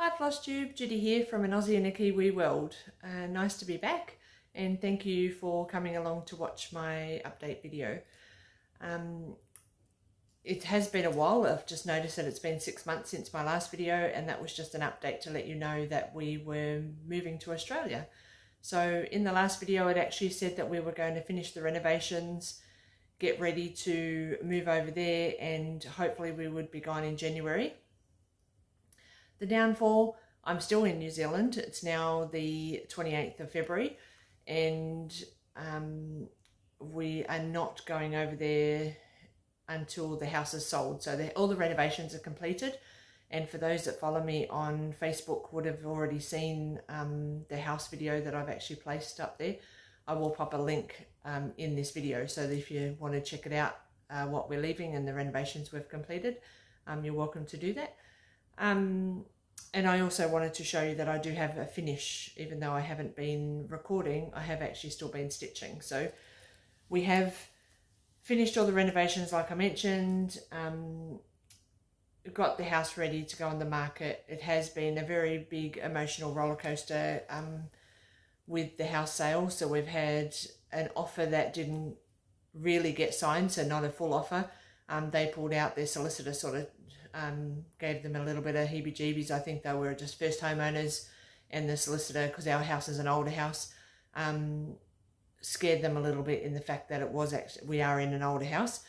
Hi Flosstube, Judy here from an Aussie and a Kiwi world. Nice to be back and thank you for coming along to watch my update video. It has been a while. I've just noticed that it's been 6 months since my last video, and that was just an update to let you know that we were moving to Australia. So in the last video it actually said that we were going to finish the renovations, get ready to move over there, and hopefully we would be gone in January. The downfall, I'm still in New Zealand. It's now the 28th of February and we are not going over there until the house is sold. So all the renovations are completed, and for those that follow me on Facebook would have already seen the house video that I've actually placed up there. I will pop a link in this video so that if you want to check it out, what we're leaving and the renovations we've completed, you're welcome to do that. And I also wanted to show you that I do have a finish. Even though I haven't been recording, I have actually still been stitching. So we have finished all the renovations like I mentioned. Got the house ready to go on the market. It has been a very big emotional roller coaster with the house sale. So we've had an offer that didn't really get signed, so not a full offer. They pulled out. Their solicitor sort of gave them a little bit of heebie-jeebies. I think they were just first homeowners, and the solicitor, because our house is an older house, scared them a little bit in the fact that it was actually, we are in an older house.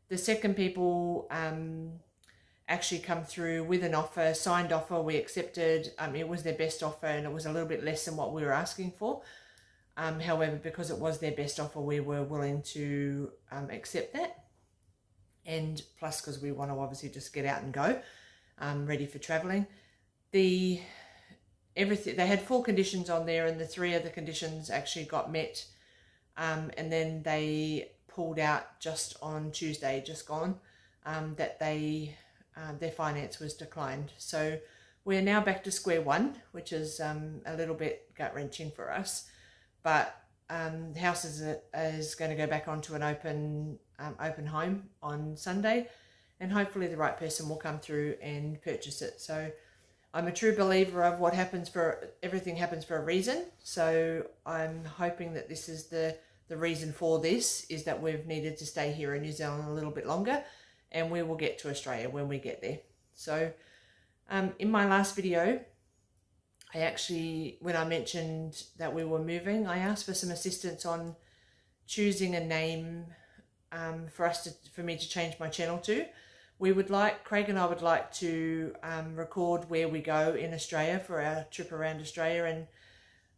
The second people actually come through with an offer, signed offer. We accepted. It was their best offer, and it was a little bit less than what we were asking for. However, because it was their best offer, we were willing to accept that. And plus, because we want to obviously just get out and go, ready for traveling. Everything, they had 4 conditions on there, and the 3 of the conditions actually got met. And then they pulled out just on Tuesday, just gone, that their finance was declined. So we're now back to square one, which is a little bit gut-wrenching for us. But the house is going to go back onto an open home on Sunday, and hopefully the right person will come through and purchase it. So I'm a true believer of everything happens for a reason. So I'm hoping that this is the reason for this, is that we've needed to stay here in New Zealand a little bit longer, and we will get to Australia when we get there. So in my last video, I actually, when I mentioned that we were moving, I asked for some assistance on choosing a name for me to change my channel to. Craig and I would like to record where we go in Australia for our trip around Australia,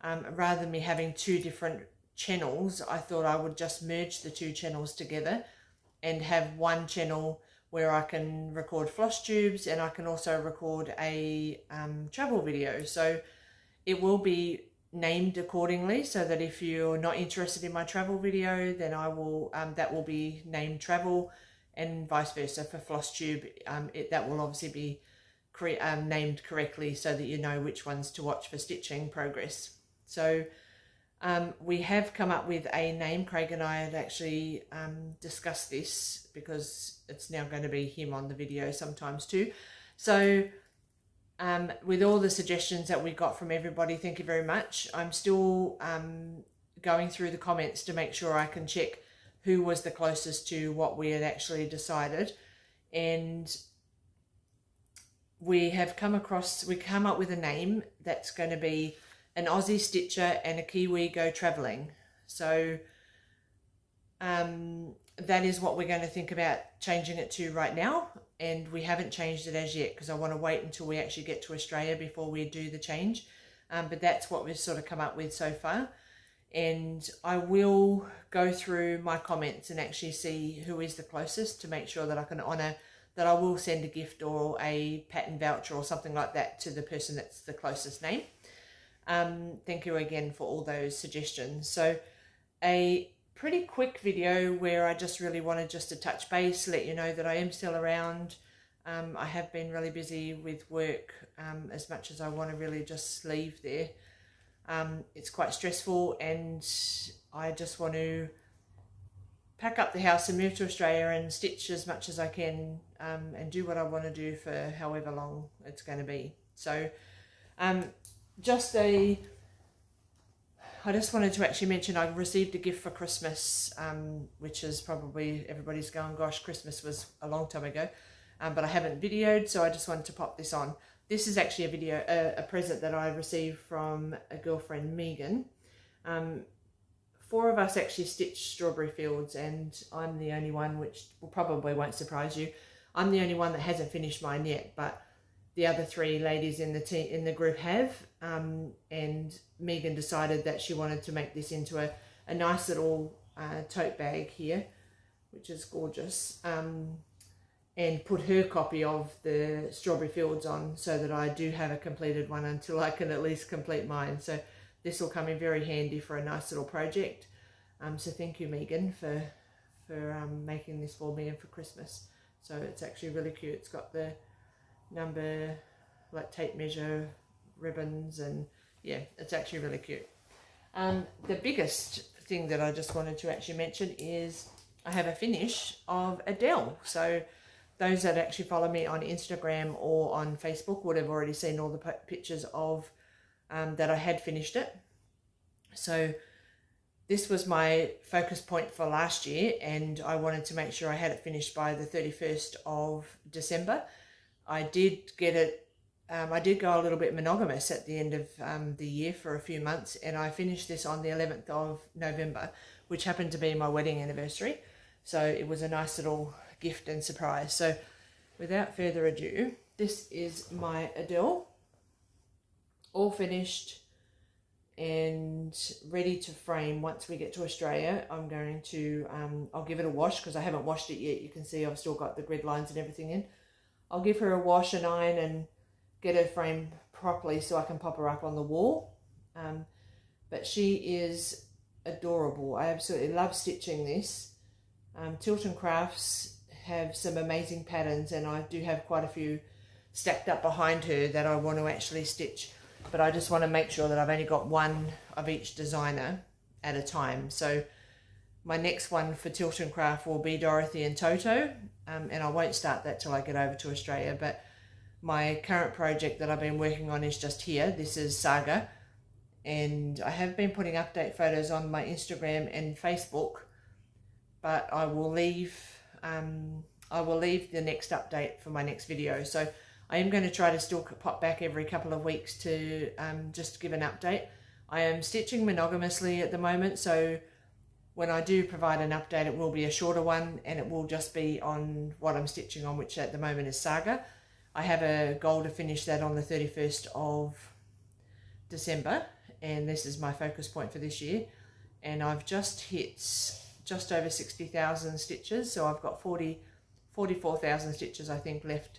and rather than me having 2 different channels, I thought I would just merge the 2 channels together and have one channel where I can record Flosstubes, and I can also record a travel video. So it will be named accordingly, so that if you're not interested in my travel video, then I will that will be named travel, and vice versa for Flosstube. That will obviously be named correctly, so that you know which ones to watch for stitching progress. So we have come up with a name. Craig and I had actually discussed this, because it's now going to be him on the video sometimes too. So with all the suggestions that we got from everybody, thank you very much. I'm still going through the comments to make sure I can check who was the closest to what we had actually decided. And we have come up with a name that's going to be an Aussie stitcher and a Kiwi go travelling. So that is what we're going to think about changing it to right now, and we haven't changed it as yet because I want to wait until we actually get to Australia before we do the change. But that's what we've sort of come up with so far, and I will go through my comments and actually see who is the closest to make sure that I can honour that. I will send a gift or a pattern voucher or something like that to the person that's the closest name. Thank you again for all those suggestions. So a pretty quick video where I just really wanted just to touch base, let you know that I am still around. I have been really busy with work, as much as I want to really just leave there. It's quite stressful, and I just want to pack up the house and move to Australia and stitch as much as I can and do what I want to do for however long it's going to be. So I just wanted to actually mention I received a gift for Christmas, which is probably everybody's going, gosh, Christmas was a long time ago, but I haven't videoed, so I just wanted to pop this on. This is actually a present that I received from a girlfriend, Megan. 4 of us actually stitched strawberry fields, and I'm the only one, which probably won't surprise you. I'm the only one that hasn't finished mine yet, but the other 3 ladies in the group have. And Megan decided that she wanted to make this into a nice little tote bag here, which is gorgeous, and put her copy of the strawberry fields on, so that I do have a completed one until I can at least complete mine. So this will come in very handy for a nice little project. So thank you, Megan, for making this for me and for Christmas. So it's actually really cute. It's got the number, like tape measure, ribbons, and yeah, it's actually really cute. The biggest thing that I just wanted to actually mention is I have a finish of Adele. So those that actually follow me on Instagram or on Facebook would have already seen all the pictures of that I had finished it. So this was my focus point for last year, and I wanted to make sure I had it finished by the 31st of December. I did get it, I did go a little bit monogamous at the end of the year for a few months, and I finished this on the 11th of November, which happened to be my wedding anniversary. So it was a nice little gift and surprise. So without further ado, this is my Adele, all finished and ready to frame. Once we get to Australia, I'm going to, I'll give it a wash, because I haven't washed it yet. You can see I've still got the grid lines and everything in. I'll give her a wash and iron and get her framed properly so I can pop her up on the wall. But she is adorable. I absolutely love stitching this. Tilton Crafts have some amazing patterns, and I do have quite a few stacked up behind her that I want to actually stitch. But I just want to make sure that I've only got one of each designer at a time. So my next one for Tilton Craft will be Dorothy and Toto, and I won't start that till I get over to Australia. But my current project that I've been working on is just here. This is Saga, and I have been putting update photos on my Instagram and Facebook, but I will leave the next update for my next video. So I am going to try to still pop back every couple of weeks to just give an update. I am stitching monogamously at the moment, so when I do provide an update, it will be a shorter one, and it will just be on what I'm stitching on, which at the moment is Saga. I have a goal to finish that on the 31st of December, and this is my focus point for this year. And I've just hit just over 60,000 stitches, so I've got 44,000 stitches I think left,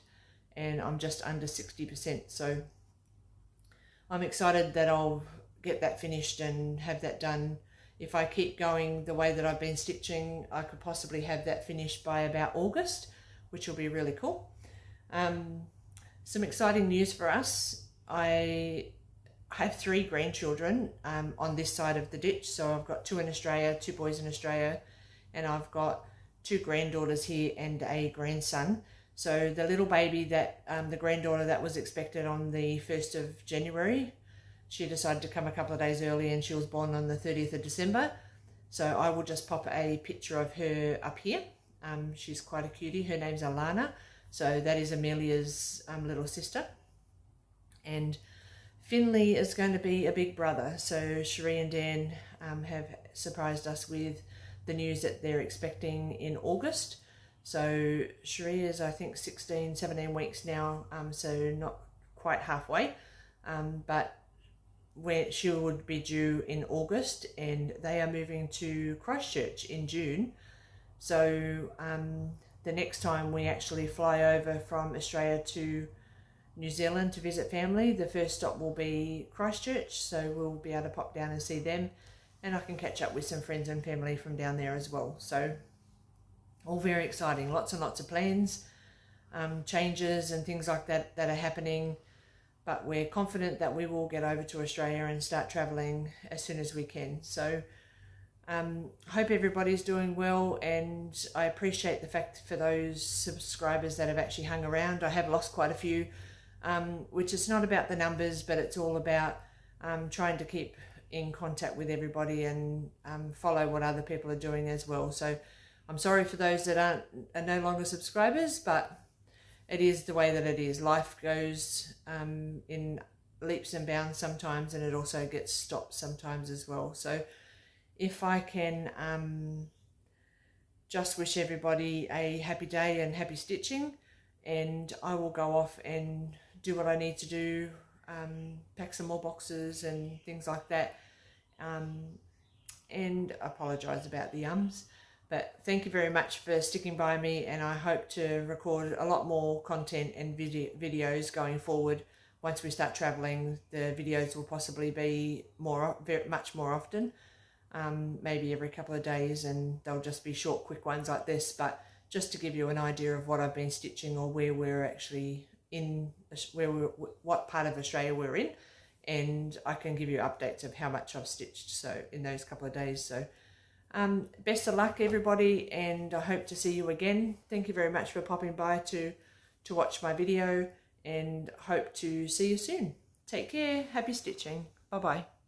and I'm just under 60%. So I'm excited that I'll get that finished and have that done. If I keep going the way that I've been stitching, I could possibly have that finished by about August, which will be really cool. Some exciting news for us. I have 3 grandchildren on this side of the ditch. So I've got 2 in Australia, 2 boys in Australia, and I've got 2 granddaughters here and a grandson. So the little baby that, the granddaughter that was expected on the 1st of January, she decided to come a couple of days early, and she was born on the 30th of December. So I will just pop a picture of her up here. She's quite a cutie. Her name's Alana. So that is Amelia's little sister. And Finley is going to be a big brother. So Cherie and Dan have surprised us with the news that they're expecting in August. So Cherie is, I think, 16, 17 weeks now, so not quite halfway, but where she would be due in August, and they are moving to Christchurch in June. So the next time we actually fly over from Australia to New Zealand to visit family, the first stop will be Christchurch, so we'll be able to pop down and see them, and I can catch up with some friends and family from down there as well. So all very exciting, lots and lots of plans, changes and things like that that are happening, but we're confident that we will get over to Australia and start traveling as soon as we can. So Hope everybody's doing well, and I appreciate the fact for those subscribers that have actually hung around. I have lost quite a few, which is not about the numbers, but it's all about trying to keep in contact with everybody and follow what other people are doing as well. So I'm sorry for those that are no longer subscribers, but it is the way that it is. Life goes in leaps and bounds sometimes, and it also gets stopped sometimes as well. So if I can just wish everybody a happy day and happy stitching, and I will go off and do what I need to do, pack some more boxes and things like that, and apologise about the but thank you very much for sticking by me, and I hope to record a lot more content and videos going forward. Once we start travelling, the videos will possibly be much more often, maybe every couple of days, and they'll just be short, quick ones like this, but just to give you an idea of what I've been stitching, or where we're actually in, what part of Australia we're in, and I can give you updates of how much I've stitched so in those couple of days. So best of luck everybody, and I hope to see you again. Thank you very much for popping by to watch my video, and hope to see you soon. Take care, happy stitching, bye bye.